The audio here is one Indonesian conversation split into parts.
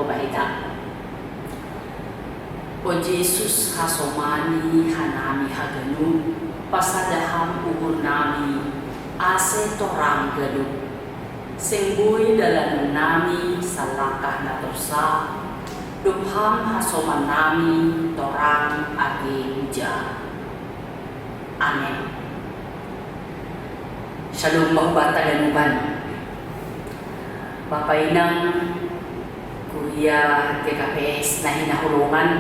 bahita. O Jesus hasomani hanami haganu pasadaham uhur nami ase torang gadu senggui dalam nami salakah natorsa dupham hasoman nami torang age uja. Amin. Shalom mahubata ganuban. Bapak Inang Kuya TKPS na hinahulungan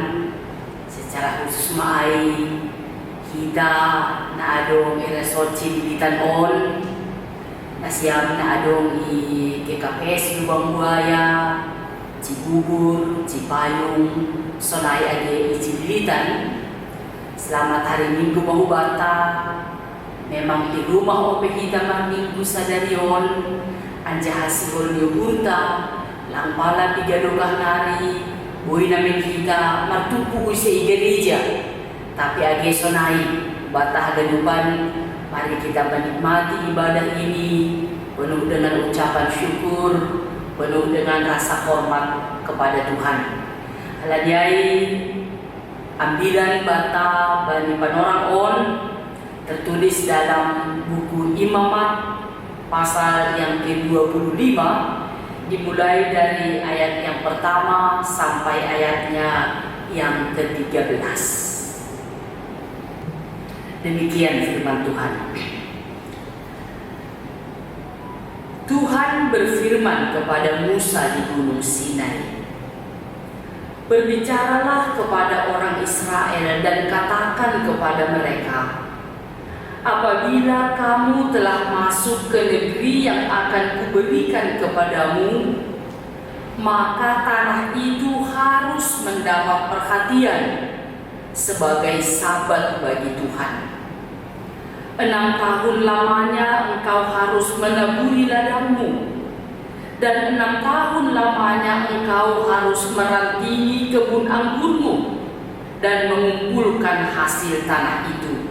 secara khusus maay kita na adong iresort sinilitan on na siyam na adong i TKPS Lubang Buaya, Cibubur, Cipayung, Sonay ade sinilitan. Selamat hari Minggu mahubata. Memang di rumah ope kita minggu sadarion anja hasil nyugunta lang pala bigadokah nari boy namin kita martupu sa gereja tapi age sonai batah ganupan. Mari kita menikmati ibadah ini penuh dengan ucapan syukur, penuh dengan rasa hormat kepada Tuhan. Halanyai ambilan bata bani panorang on tertulis dalam buku Imamat pasal yang ke-25 dimulai dari ayat yang pertama sampai ayatnya yang ke-13. Demikian firman Tuhan. Tuhan berfirman kepada Musa di Gunung Sinai, "Berbicaralah kepada orang Israel dan katakan kepada mereka, apabila kamu telah masuk ke negeri yang akan kuberikan kepadamu, maka tanah itu harus mendapat perhatian sebagai sabat bagi Tuhan. 6 tahun lamanya engkau harus menaburi ladangmu, dan 6 tahun lamanya engkau harus merantingi kebun anggurmu dan mengumpulkan hasil tanah itu.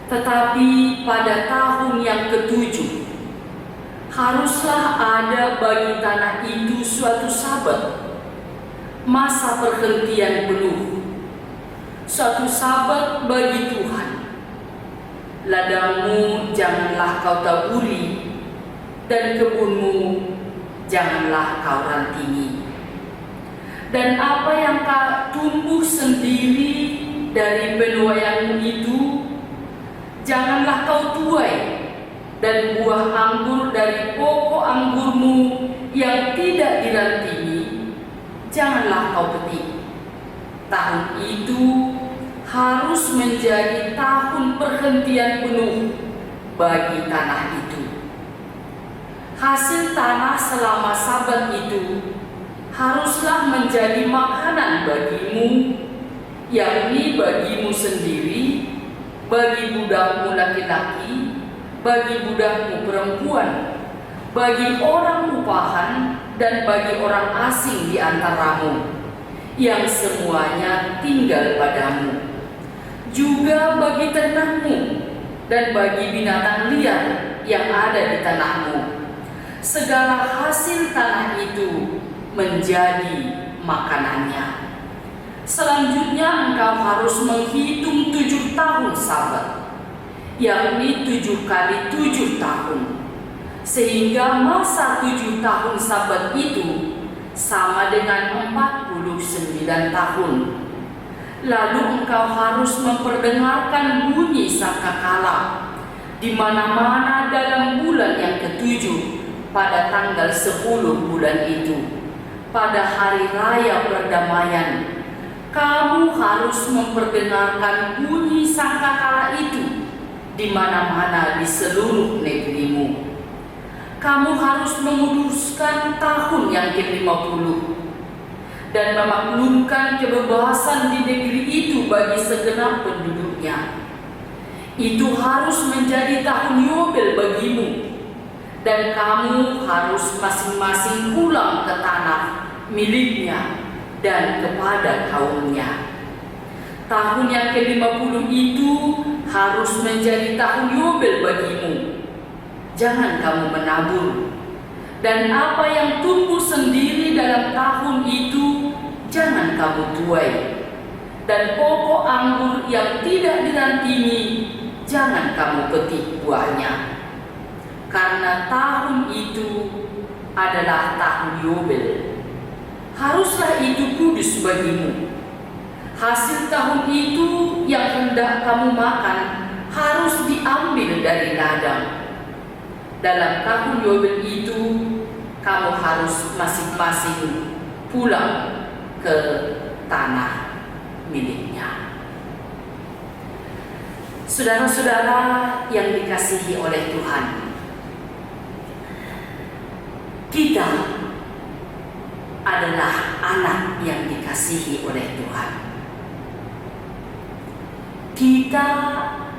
Tetapi pada tahun yang ke-7 haruslah ada bagi tanah itu suatu sabat, masa perhentian penuh, suatu sabat bagi Tuhan. Ladangmu janganlah kau taburi, dan kebunmu janganlah kau rantingi. Dan apa yang kau tumbuh sendiri dari penuaianmu itu janganlah kau tuai, dan buah anggur dari pokok anggurmu yang tidak dirantingi janganlah kau petik. Tahun itu harus menjadi tahun perhentian penuh bagi tanah itu. Hasil tanah selama sabat itu haruslah menjadi makanan bagimu, yakni bagimu sendiri, bagi budakmu laki-laki, bagi budakmu perempuan, bagi orang upahan, dan bagi orang asing di antaramu, yang semuanya tinggal padamu. Juga bagi ternakmu, dan bagi binatang liar yang ada di tanahmu. Segala hasil tanah itu menjadi makanannya. Selanjutnya engkau harus menghitung 7 tahun sabat, yakni 7 kali 7 tahun, sehingga masa 7 tahun sabat itu sama dengan 49 tahun. Lalu engkau harus memperdengarkan bunyi sangkakala di mana-mana dalam bulan yang ke-7 pada tanggal 10 bulan itu, pada hari raya perdamaian. Kamu harus memperdengarkan bunyi sangkakala itu di mana-mana di seluruh negerimu. Kamu harus menguduskan tahun yang ke-50 dan memaklumkan kebebasan di negeri itu bagi segenap penduduknya. Itu harus menjadi tahun Yobel bagimu, dan kamu harus masing-masing pulang ke tanah miliknya dan kepada kaumnya. Tahun yang ke-50 itu harus menjadi tahun Yobel bagimu. Jangan kamu menabur, Dan apa yang tumbuh sendiri dalam tahun itu jangan kamu tuai. Dan pokok anggur yang tidak dirantingi jangan kamu petik buahnya. Karena tahun itu adalah tahun Yobel. Haruslah itu kudus bagimu. Hasil tahun itu yang hendak kamu makan harus diambil dari ladang. Dalam tahun Yobel itu kamu harus masing-masing pulang ke tanah miliknya. Saudara-saudara yang dikasihi oleh Tuhan, kita adalah anak yang dikasihi oleh Tuhan. Kita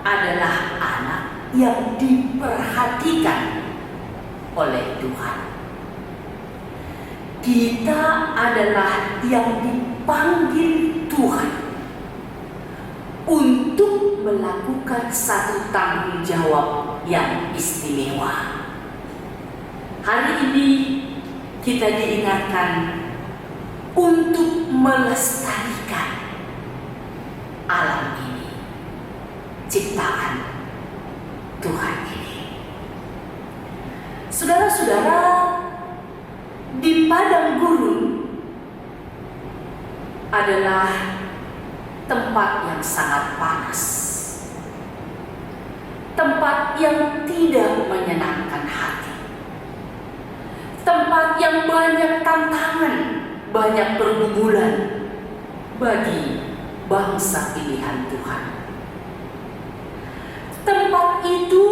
adalah anak yang diperhatikan oleh Tuhan. Kita adalah yang dipanggil Tuhan untuk melakukan satu tanggung jawab yang istimewa. Hari ini kita diingatkan untuk melestarikan alam ini, ciptaan Tuhan ini. Saudara-saudara, di padang gurun adalah tempat yang sangat panas, tempat yang tidak menyenangkan hati, tempat yang banyak tantangan, banyak pergumulan bagi bangsa pilihan Tuhan. Tempat itu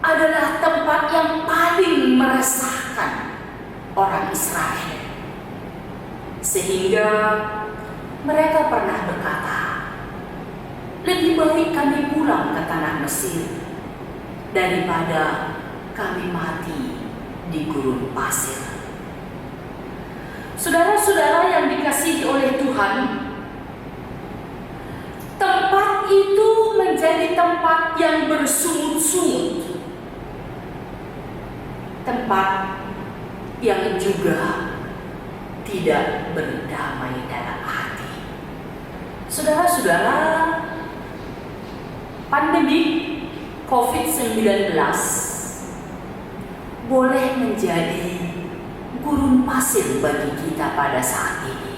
adalah tempat yang paling meresahkan orang Israel, sehingga mereka pernah berkata, lebih baik kami pulang ke tanah Mesir daripada kami mati di gurun pasir. Saudara-saudara yang dikasihi oleh Tuhan, tempat itu menjadi tempat yang bersungut-sungut, tempat yang juga tidak berdamai dalam hati. Saudara-saudara, pandemi COVID-19 boleh menjadi gurun pasir bagi kita pada saat ini.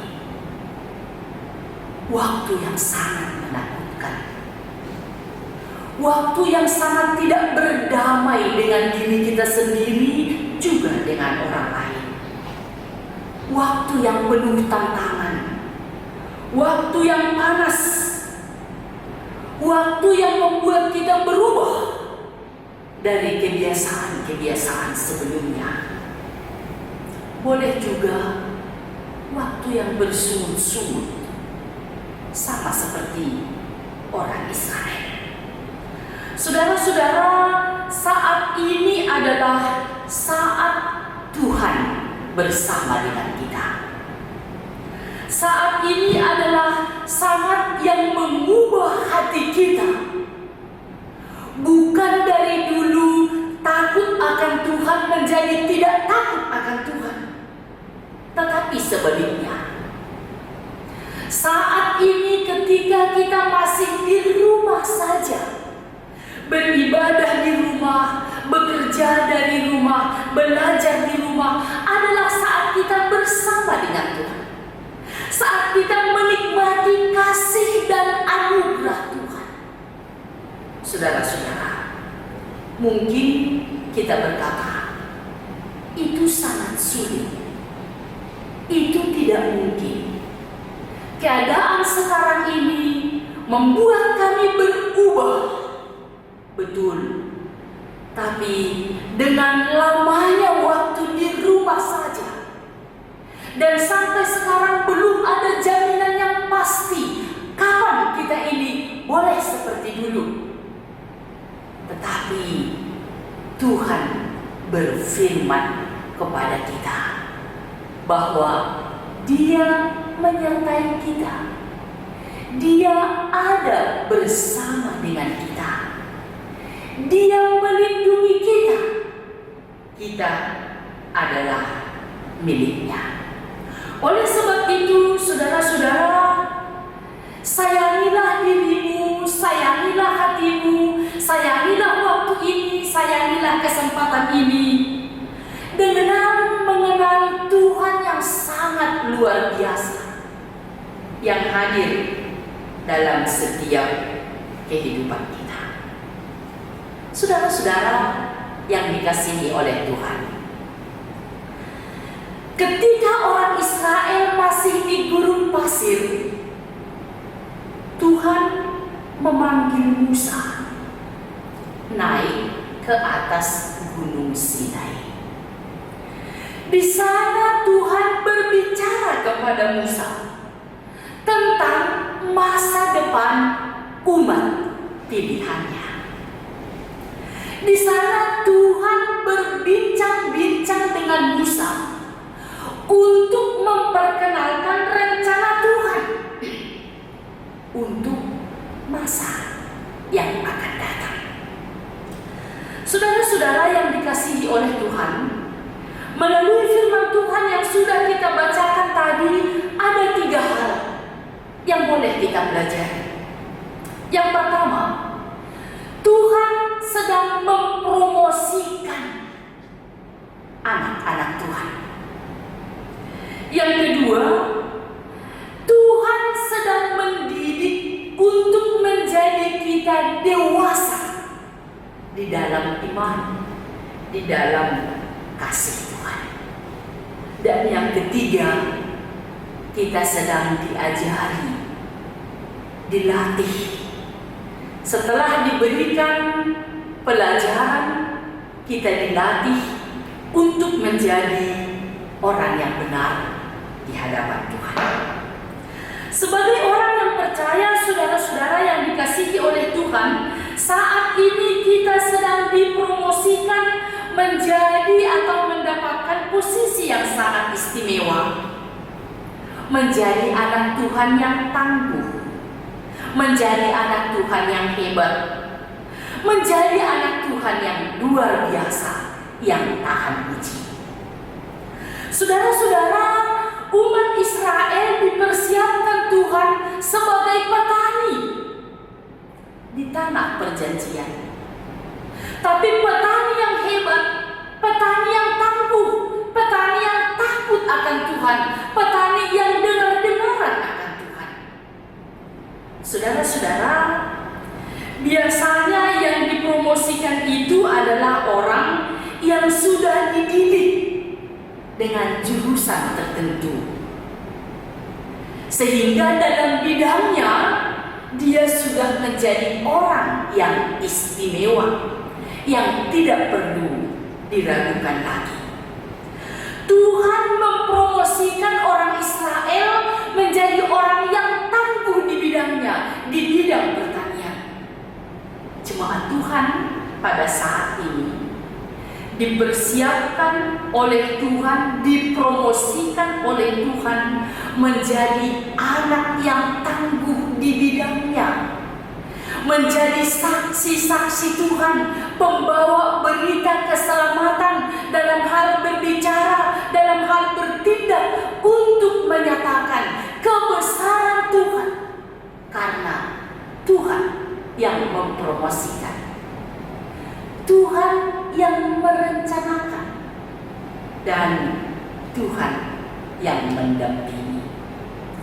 Waktu yang sangat menakutkan, waktu yang sangat tidak berdamai dengan diri kita sendiri juga dengan orang lain. Waktu yang penuh tantangan, waktu yang panas, waktu yang membuat kita berubah dari kebiasaan-kebiasaan sebelumnya. Boleh juga waktu yang bersungut-sungut, sama seperti orang Israel. Saudara-saudara, saat ini adalah saat Tuhan bersama dengan kita. Saat ini adalah saat yang mengubah hati kita. Bukan dari dulu takut akan Tuhan menjadi tidak takut akan Tuhan, tetapi sebaliknya. Saat ini ketika kita masih di rumah saja, beribadah di rumah, bekerja dari rumah, belajar di rumah, adalah saat kita bersama dengan Tuhan. Saat kita menikmati kasih dan anugerah Tuhan. Saudara-saudara, mungkin kita berkata, itu sangat sulit, itu tidak mungkin. Keadaan sekarang ini membuat kami berubah. Betul, tapi dengan lamanya waktu di rumah saja, dan sampai sekarang belum ada jaminan yang pasti kapan kita ini boleh seperti dulu. Tetapi Tuhan berfirman kepada kita bahwa Dia menyertai kita, Dia ada bersama dengan kita, Dia melindungi kita. kita adalah miliknya. Oleh sebab itu, saudara-saudara, sayangilah dirimu, sayangilah hatimu, sayangilah waktu ini, sayangilah kesempatan ini dengan mengenal Tuhan yang sangat luar biasa yang hadir dalam setiap kehidupan kita. Saudara-saudara yang dikasihi oleh Tuhan, ketika orang Israel masih di gurun pasir, Tuhan memanggil Musa naik ke atas gunung Sinai. Di sana Tuhan berbicara kepada Musa tentang masa depan umat pilihannya. Di sana Tuhan berbincang-bincang dengan Musa untuk memperkenalkan rencana Tuhan untuk masa yang akan datang. Saudara-saudara yang dikasihi oleh Tuhan, melalui firman Tuhan yang sudah kita bacakan tadi, ada 3 hal yang boleh kita pelajari. Yang pertama, Tuhan sedang mempromosikan anak-anak Tuhan. Yang kedua, Tuhan sedang mendidik untuk menjadi kita dewasa di dalam iman, di dalam kasih Tuhan. Dan yang ketiga, kita sedang diajari, dilatih. Setelah diberikan pelajaran, kita dilatih untuk menjadi orang yang benar di hadapan Tuhan. Sebagai orang yang percaya, saudara-saudara yang dikasihi oleh Tuhan, saat ini kita sedang dipromosikan menjadi atau mendapatkan posisi yang sangat istimewa. Menjadi anak Tuhan yang tangguh, menjadi anak Tuhan yang hebat, menjadi anak Tuhan yang luar biasa, yang tahan uji. Saudara-saudara, umat Israel dipersiapkan Tuhan sebagai petani di tanah perjanjian. Tapi petani yang hebat, petani yang tangguh, petani yang takut akan Tuhan, petani yang dengar-dengaran akan Tuhan. Saudara-saudara, biasanya yang dipromosikan itu adalah orang yang sudah dididik dengan jurusan tertentu, sehingga dalam bidangnya dia sudah menjadi orang yang istimewa, yang tidak perlu diragukan lagi. Tuhan mempromosikan orang Israel menjadi orang yang tangguh di bidangnya, di bidang pertanian. Jemaat Tuhan pada saat ini dipersiapkan oleh Tuhan, dipromosikan oleh Tuhan menjadi anak yang tangguh di bidangnya, menjadi saksi-saksi Tuhan, pembawa berita keselamatan dalam hal berbicara, dalam hal bertindak untuk menyatakan kebesaran Tuhan, karena Tuhan yang mempromosikan, Tuhan yang merencanakan, dan Tuhan yang mendampingi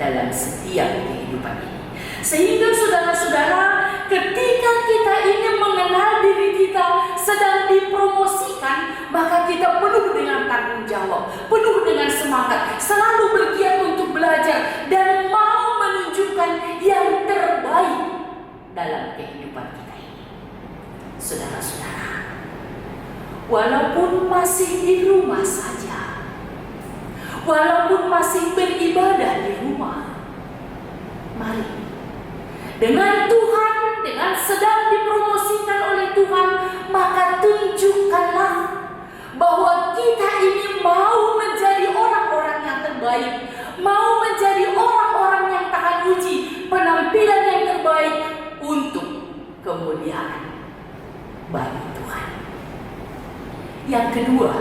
dalam setiap kehidupan ini. Sehingga saudara-saudara, ketika kita ingin mengenal diri kita sedang dipromosikan, maka kita penuh dengan tanggung jawab, penuh dengan semangat, selalu bergiat untuk belajar dan mau menunjukkan yang terbaik dalam kehidupan kita ini. Saudara-saudara, walaupun masih di rumah saja, walaupun masih beribadah di rumah, mari dengan Tuhan, dengan sedang dipromosikan oleh Tuhan, maka tunjukkanlah bahwa kita ini mau menjadi orang-orang yang terbaik, mau menjadi orang-orang yang tahan uji, penampilan yang terbaik untuk kemuliaan bagi Tuhan. Yang kedua,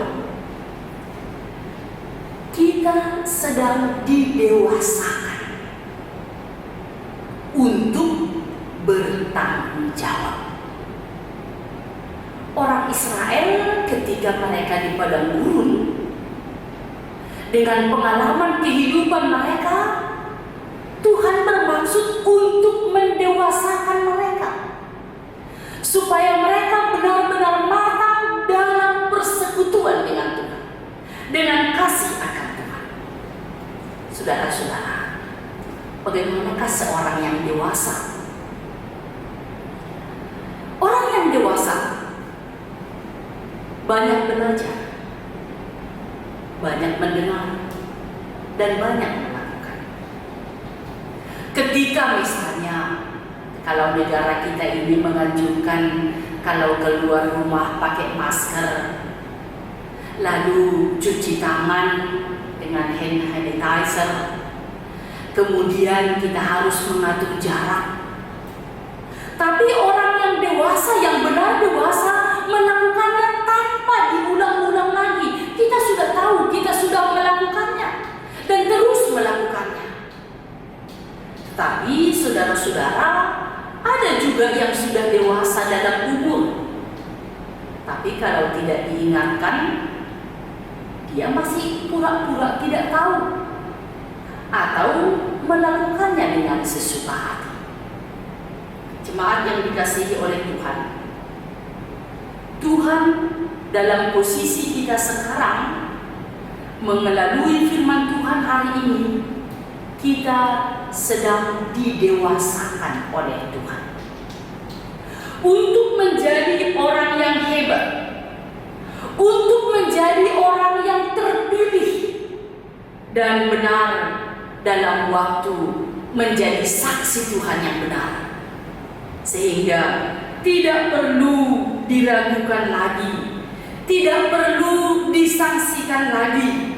kita sedang didewasakan untuk bertanggung jawab. Orang Israel ketika mereka di padang gurun, dengan pengalaman kehidupan mereka, Tuhan bermaksud untuk mendewasakan mereka, supaya mereka benar-benar matang dalam persekutuan dengan Tuhan, dengan kasih akan Tuhan. Saudara-saudara, bagaimanakah seorang yang dewasa? Orang yang dewasa banyak belajar, banyak mendengar, dan banyak melakukan. Ketika misalnya kalau negara kita ini menganjurkan kalau keluar rumah pakai masker, lalu cuci tangan dengan hand sanitizer, kemudian kita harus mengatur jarak. Tapi orang yang dewasa, yang benar dewasa, melakukannya tanpa diulang-ulang lagi. Kita sudah tahu, kita sudah melakukannya dan terus melakukannya. Tapi saudara-saudara, ada juga yang sudah dewasa dalam umur, tapi kalau tidak diingatkan, dia masih pura-pura tidak tahu atau melakukannya dengan sesuka hati. Jemaat yang dikasihi oleh Tuhan, Tuhan dalam posisi kita sekarang, melalui firman Tuhan hari ini, kita sedang didewasakan oleh Tuhan untuk menjadi orang yang hebat, untuk menjadi orang yang terpilih dan benar dalam waktu menjadi saksi Tuhan yang benar, sehingga tidak perlu diragukan lagi, tidak perlu disangsikan lagi.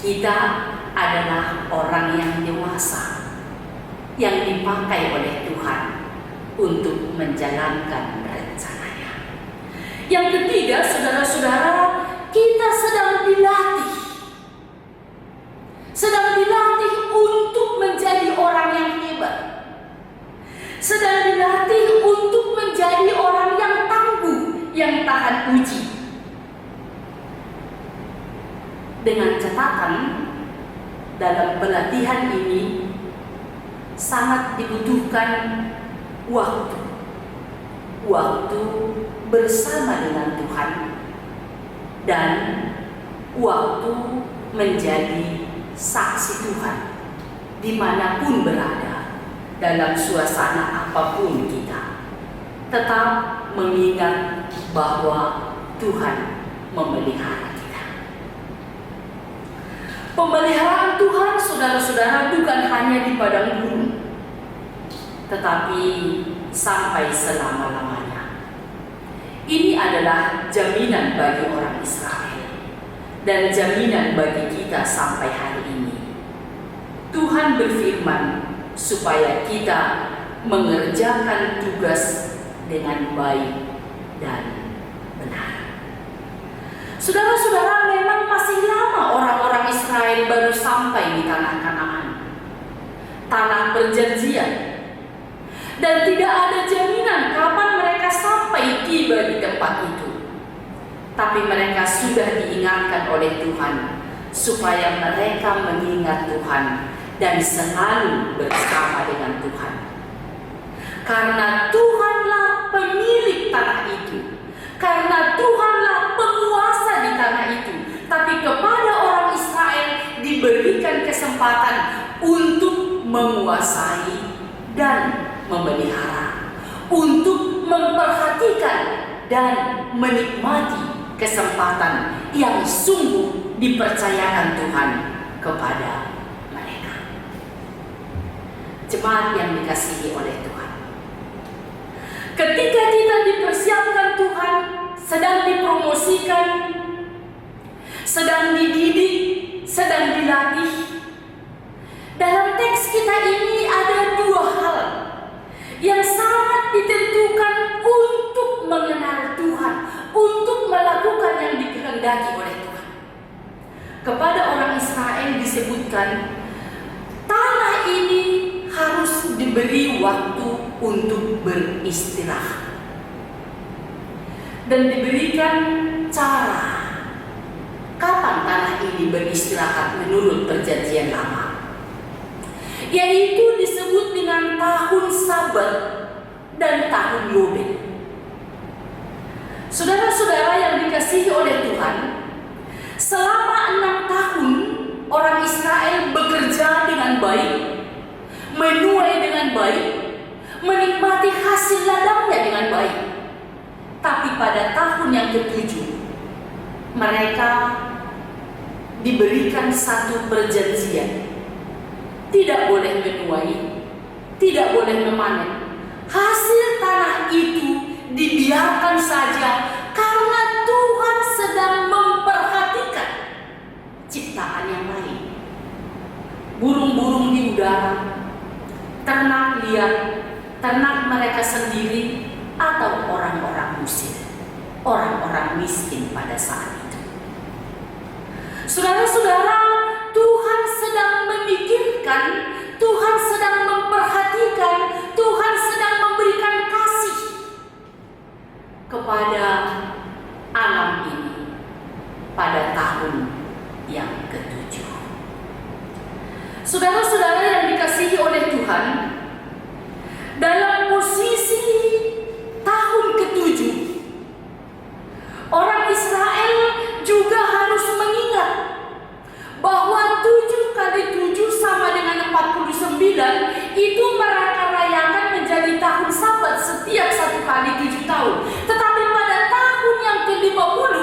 Kita adalah orang yang dewasa, yang dipakai oleh Tuhan untuk menjalankan rencananya. Yang ketiga, saudara-saudara, kita sedang dilatih untuk menjadi orang yang hebat, sedang dilatih untuk menjadi orang yang tangguh, yang tahan uji. Dengan catatan, dalam pelatihan ini sangat dibutuhkan waktu bersama dengan Tuhan, dan waktu menjadi saksi Tuhan dimanapun berada, dalam suasana apapun kita. Tetap mengingat bahwa Tuhan memelihara kita. Pemeliharaan Tuhan, saudara-saudara, bukan hanya di padang gurun, tetapi sampai selama-lamanya. Ini adalah jaminan bagi orang Israel dan jaminan bagi kita sampai hari ini. Tuhan berfirman supaya kita mengerjakan tugas dengan baik dan benar. Saudara-saudara, memang masih lama orang-orang Israel baru sampai di tanah Kanaan, tanah perjanjian, dan tidak ada jaminan kapan mereka sampai tiba di tempat itu. Tapi mereka sudah diingatkan oleh Tuhan supaya mereka mengingat Tuhan dan selalu bersama dengan Tuhan. Karena Tuhanlah pemilik tanah itu, karena Tuhanlah penguasa di tanah itu. Tapi kepada orang Israel diberikan kesempatan untuk menguasai dan memelihara, untuk memperhatikan dan menikmati kesempatan yang sungguh dipercayakan Tuhan kepada mereka. Jemaat yang dikasihi oleh Tuhan, ketika kita dipersiapkan Tuhan, sedang dipromosikan, sedang dididik, sedang dilatih, dalam teks kita ini ada dua hal yang sangat ditentukan untuk mengenal Tuhan, untuk melakukan yang dikehendaki oleh Tuhan. Kepada orang Israel disebutkan, tanah ini harus diberi waktu untuk beristirahat dan diberikan cara kapan tanah ini beristirahat menurut perjanjian lama, yaitu disebut dengan tahun Sabat dan tahun Yobel. Saudara-saudara yang dikasihi oleh Tuhan, selama 6 tahun orang Israel bekerja dengan baik, menuai dengan baik, menikmati hasil ladangnya dengan baik. Tapi pada tahun yang ke-7 mereka diberikan satu perjanjian. Tidak boleh menuai, tidak boleh memanen. Hasil tanah itu dibiarkan saja karena Tuhan sedang memperhatikan ciptaan yang lain. Burung-burung di udara, ternak liar, ternak mereka sendiri, atau orang-orang Mesir, orang-orang miskin pada saat itu. Saudara-saudara, Tuhan sedang memikirkan, Tuhan sedang memperhatikan, Tuhan sedang memberikan kasih kepada alam ini pada tahun yang ke-7. Saudara-saudara yang dikasihi oleh Tuhan, dalam posisi tahun ke-7, orang Israel juga harus mengingat bahwa 7 kali 7 sama dengan 49, itu mereka rayakan menjadi tahun Sabat setiap 1 kali 7 tahun. Tetapi pada tahun yang ke-50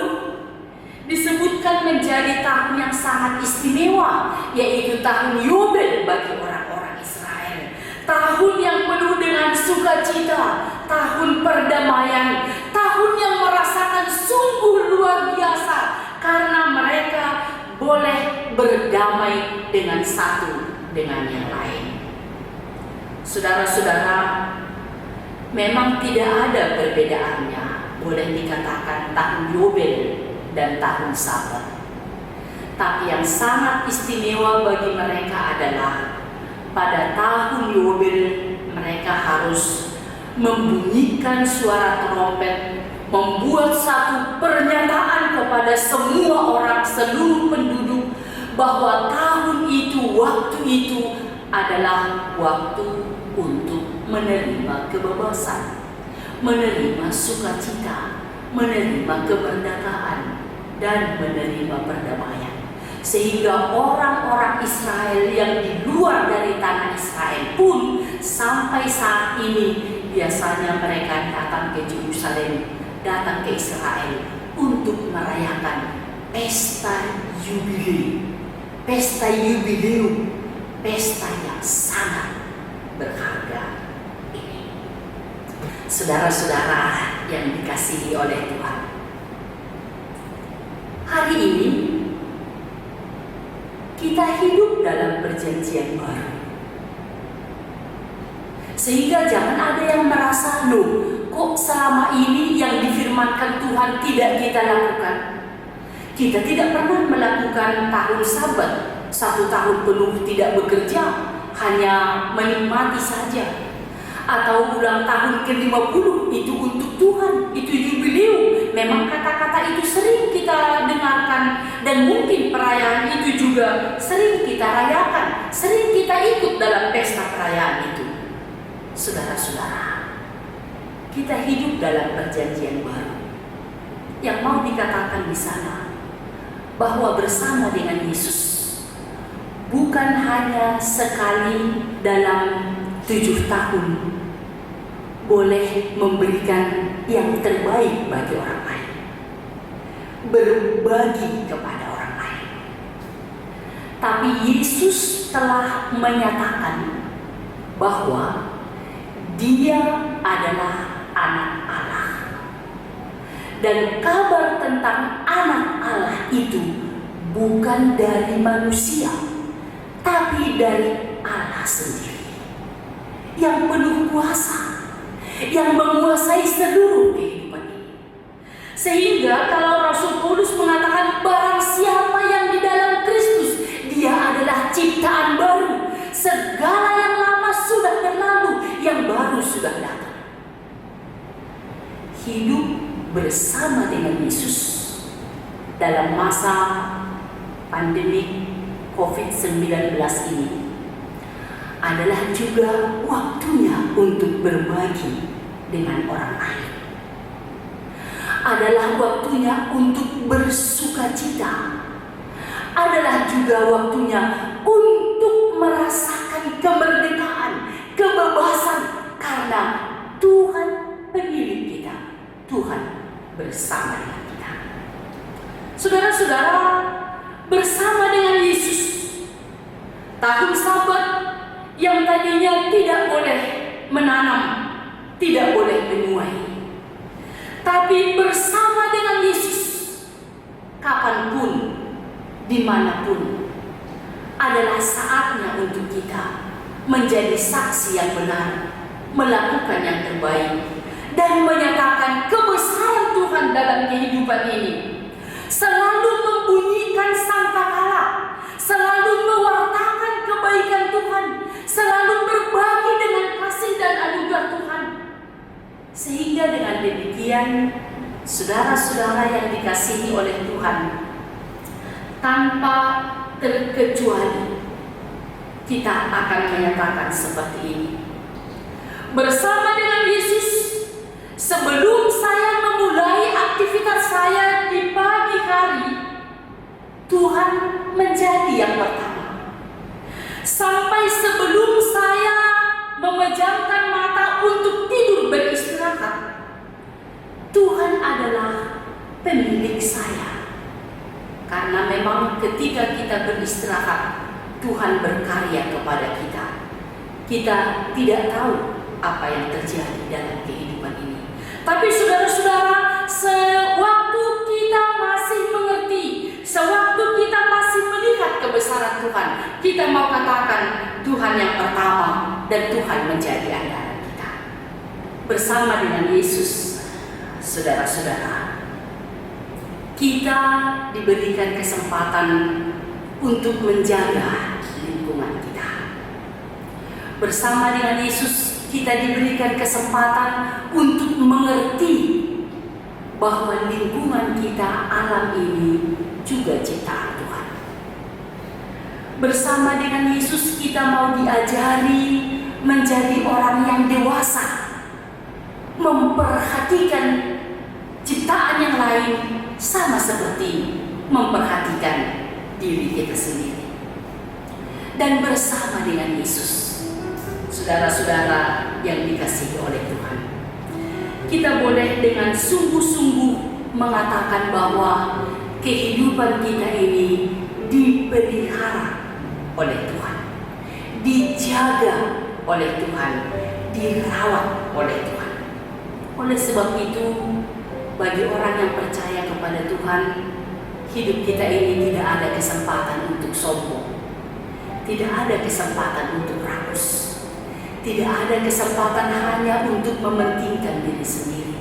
disebutkan menjadi tahun yang sangat istimewa, yaitu tahun Yobel bagi orang-orang Israel. Tahun yang penuh dengan sukacita, tahun perdamaian, tahun yang merasakan sungguh luar biasa karena mereka boleh berdamai dengan satu dengan yang lain. Saudara-saudara, memang tidak ada perbedaannya, boleh dikatakan tahun Yobel dan tahun Sabat. Tapi yang sangat istimewa bagi mereka adalah pada tahun Yobel mereka harus membunyikan suara trompet, membuat satu pernyataan kepada semua orang, seluruh penduduk, bahwa tahun itu, waktu itu adalah waktu untuk menerima kebebasan, menerima sukacita, menerima kemerdekaan, dan menerima perdamaian. Sehingga orang-orang Israel yang di luar dari tanah Israel pun sampai saat ini biasanya mereka datang ke Yerusalem, datang ke Israel untuk merayakan pesta jubileum, pesta jubileum, pesta yang sangat berharga ini. Saudara-saudara yang dikasihi oleh Tuhan, hari ini kita hidup dalam perjanjian baru. Sehingga jangan ada yang merasa, loh, kok selama ini yang difirmankan Tuhan tidak kita lakukan. Kita tidak pernah melakukan tahun Sabat, 1 tahun penuh tidak bekerja, hanya menikmati saja. Atau ulang tahun ke-50 itu untuk Tuhan, itu jubileum. Memang kata-kata itu sering kita dengarkan, dan mungkin perayaan itu juga sering kita rayakan, sering kita ikut dalam pesta perayaan itu. Saudara-saudara, kita hidup dalam perjanjian baru yang mau dikatakan di sana bahwa bersama dengan Yesus bukan hanya sekali dalam 7 tahun boleh memberikan yang terbaik bagi orang lain, berbagi kepada orang lain. Tapi Yesus telah menyatakan bahwa Dia adalah anak Allah. Dan kabar tentang anak Allah itu bukan dari manusia, tapi dari Allah sendiri, yang penuh kuasa, yang menguasai seluruh kehidupan ini. Sehingga kalau Rasul Paulus mengatakan barang siapa yang di dalam Kristus, dia adalah ciptaan baru. Segala yang lama sudah berlalu, yang baru sudah datang. Hidup bersama dengan Yesus dalam masa pandemi COVID-19 ini adalah juga waktunya untuk berbagi dengan orang lain. Adalah waktunya untuk bersukacita. Adalah juga waktunya untuk merasakan kemerdekaan, kebebasan, karena Tuhan pemilik kita. Tuhan bersama dengan kita. Saudara-saudara, bersama dengan Yesus, tahun Sabat yang tadinya tidak boleh menanam, tidak boleh menuai, tapi bersama dengan Yesus, kapanpun, dimanapun, adalah saatnya untuk kita menjadi saksi yang benar, melakukan yang terbaik, dan menyatakan kebesaran Tuhan dalam kehidupan ini. Selalu membunyikan sangkakala, selalu mewartakan kebaikan Tuhan, selalu berbagi dengan kasih dan anugerah Tuhan. Sehingga dengan demikian, saudara-saudara yang dikasihi oleh Tuhan, tanpa terkecuali kita akan menyatakan seperti ini. Bersama dengan Yesus, sebelum saya memulai aktivitas saya di pagi hari, Tuhan menjadi yang pertama. Sampai sebelum saya memejamkan mata untuk tidur beristirahat, Tuhan adalah pemilik saya. Karena memang ketika kita beristirahat, Tuhan berkarya kepada kita. Kita tidak tahu apa yang terjadi dalam kehidupan ini. Tapi saudara-saudara, sewaktu kita masih mengerti, sewaktu kita masih melihat kebesaran Tuhan, kita mau katakan Tuhan yang pertama dan Tuhan menjadi andalan kita. Bersama dengan Yesus, saudara-saudara, kita diberikan kesempatan untuk menjaga lingkungan kita. Bersama dengan Yesus, kita diberikan kesempatan untuk mengerti bahwa lingkungan kita, alam ini juga ciptaan Tuhan. Bersama dengan Yesus, kita mau diajari menjadi orang yang dewasa, memperhatikan ciptaan yang lain sama seperti memperhatikan diri kita sendiri. Dan bersama dengan Yesus, saudara-saudara yang dikasihi oleh Tuhan, kita boleh dengan sungguh-sungguh mengatakan bahwa kehidupan kita ini dipelihara oleh Tuhan, dijaga oleh Tuhan, dirawat oleh Tuhan. Oleh sebab itu, bagi orang yang percaya kepada Tuhan, hidup kita ini tidak ada kesempatan untuk sombong, tidak ada kesempatan untuk rakus, tidak ada kesempatan hanya untuk mementingkan diri sendiri.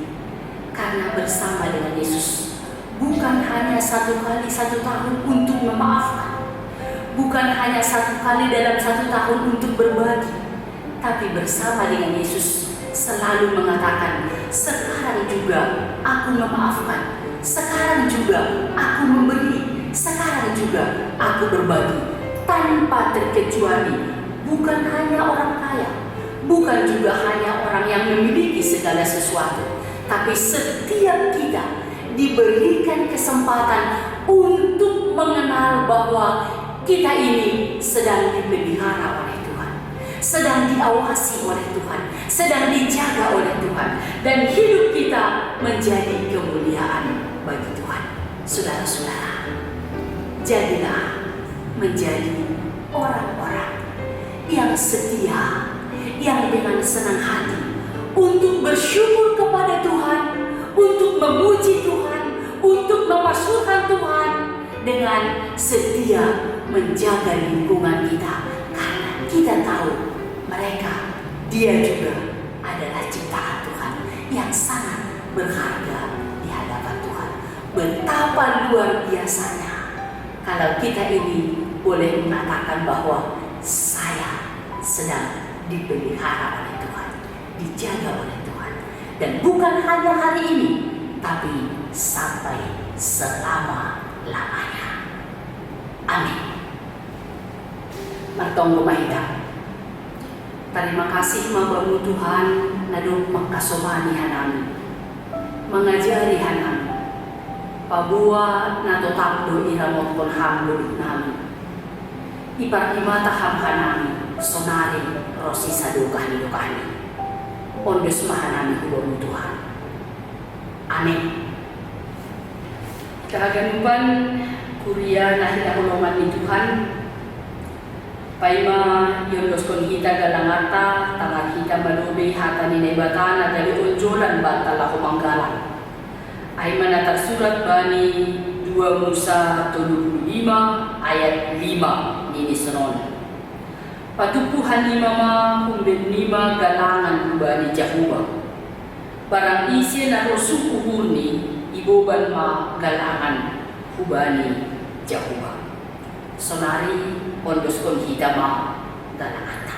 Karena bersama dengan Yesus, bukan hanya satu kali satu tahun untuk memaafkan, bukan hanya satu kali dalam satu tahun untuk berbagi, tapi bersama dengan Yesus selalu mengatakan, sekarang juga aku memaafkan, sekarang juga aku memberi, sekarang juga aku berbagi, tanpa terkecuali. Bukan hanya orang kaya, bukan juga hanya orang yang memiliki segala sesuatu, tapi setiap kita diberikan kesempatan untuk mengenal bahwa kita ini sedang dipelihara oleh Tuhan, sedang diawasi oleh Tuhan, sedang dijaga oleh Tuhan, dan hidup kita menjadi kemuliaan bagi Tuhan. Saudara-saudara, jadilah menjadi orang-orang yang setia, yang dengan senang hati untuk bersyukur kepada Tuhan, untuk memuji Tuhan, untuk memasukkan Tuhan, dengan setia menjaga lingkungan kita, karena kita tahu dia juga adalah ciptaan Tuhan yang sangat berharga di hadapan Tuhan. Betapa luar biasanya kalau kita ini boleh mengatakan bahwa saya sedang dipelihara oleh Tuhan, dijaga oleh Tuhan. Dan bukan hanya hari ini, tapi sampai selama-lamanya. Amin. Martong kumahita. Terima kasih mabamu Tuhan na doon magkasumani hanami. Mengajari hanami. Pabuwa na totakdo iramot kon hamlo namin. Ipartimata hamhanami sonari rosi sadukahani. Ondos mahanami hubamu Tuhan. Amin. Kahaganupan Kuria na hinahulungan ni Tuhan. Paima yondos kon kita galangata tangan kita malubi hata ni nebata na gali onjolan batala humanggalan. Ay manatag surat bani 2 Musa 75 ayat 5 ni Sonon. Patupuhan ni mama kumben lima galangan bani Jahuba. Barang isi na rosuku hurni iboban ma galangan hubani Jahuba. Sonari ondos kon kita ma galangata.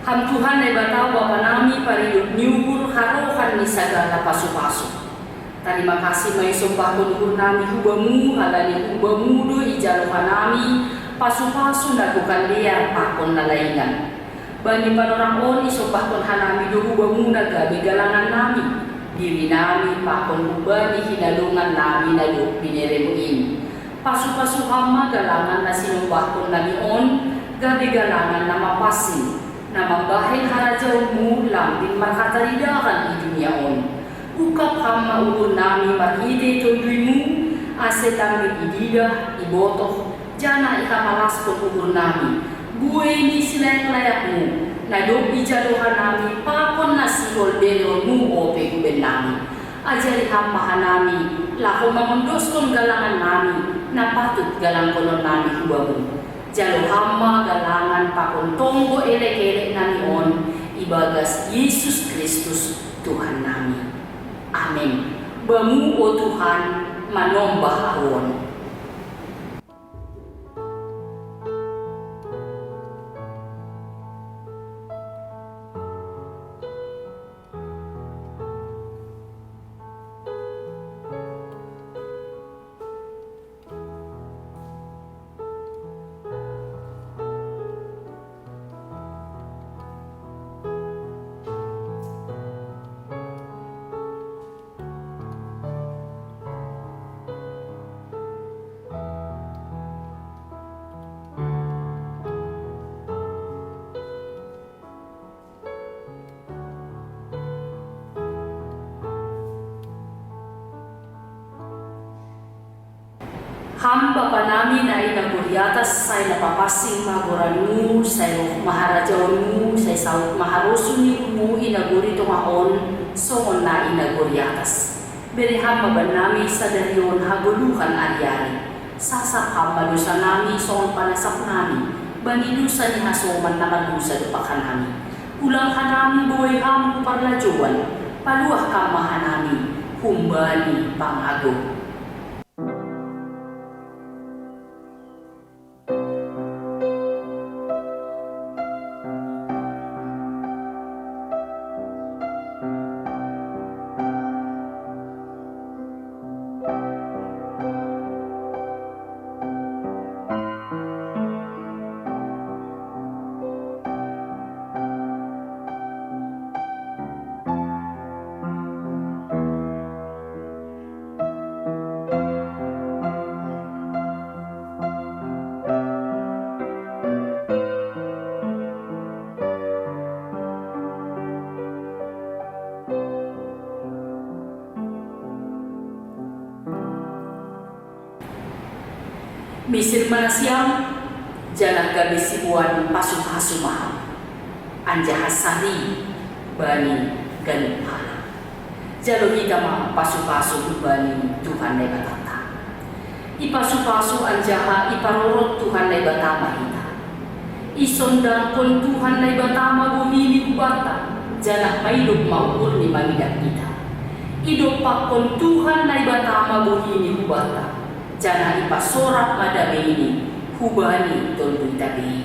Ham Tuhan ay bataw bapa nami paridot niugur harohan ni sagala pasu-pasu. Terima kasih may sumpah kunhur nami hubamu halani hubamu do ijalohan nami pasu-pasu nagukan liar pakon nalaingan. Bani panorang sumpah kun hanami do hubamu nagabi galangan nami. Diri nami pakon hubani hinalungan nami naluk biniremuin. Pasu-pasu hama galangan na sinumpah kun nami gabi galangan na mapasin. Na mambahin harajawmu lambing makataridakan di dunia Ukap hama ukur nami marhide tunduymu asetang ididah ibotoh jana ikamalas ukur nami. Buwe ini silayak layakmu na dobi jaluhan nami pakon nasihol belonmu ope kuben nami. Ajari hama nami lako mangondoskom galangan nami na patut galang konon nami hubamu. Jalo hama galangan pakon tonggo elek-elek nami ibagas Yesus Kristus Tuhan nami. Amin. Bamu o Tuhan manombah awon. Hamba pa namin ay naguriatas say napapasing maguranu, say maharajawanmu, say sawit maharusuni mo inaguri tumaon, songon na inaguriatas. Beriham ba namin sa dariyon haguluhan aryari. Sasakam malusa namin, songon panasak namin, banilusa ni hasoman na malusa dupakan namin. Ulang ka namin buhay ham parlajuan, paluah ka maha namin, humbani pangago. misir manasiam jalan gabi sibuan pasum-pasumah anja hasari bani gani hala jalo hitama pasu-pasu bani Tuhan na batata ipasu-pasu anjaha iparorot Tuhan na batama hita isondang kon Tuhan na batama bumili ubata jana mailog maupul ni mamidak kita idopak kon Tuhan na batama bumili ubata jana ipasorak madami ini hubani tondu tabi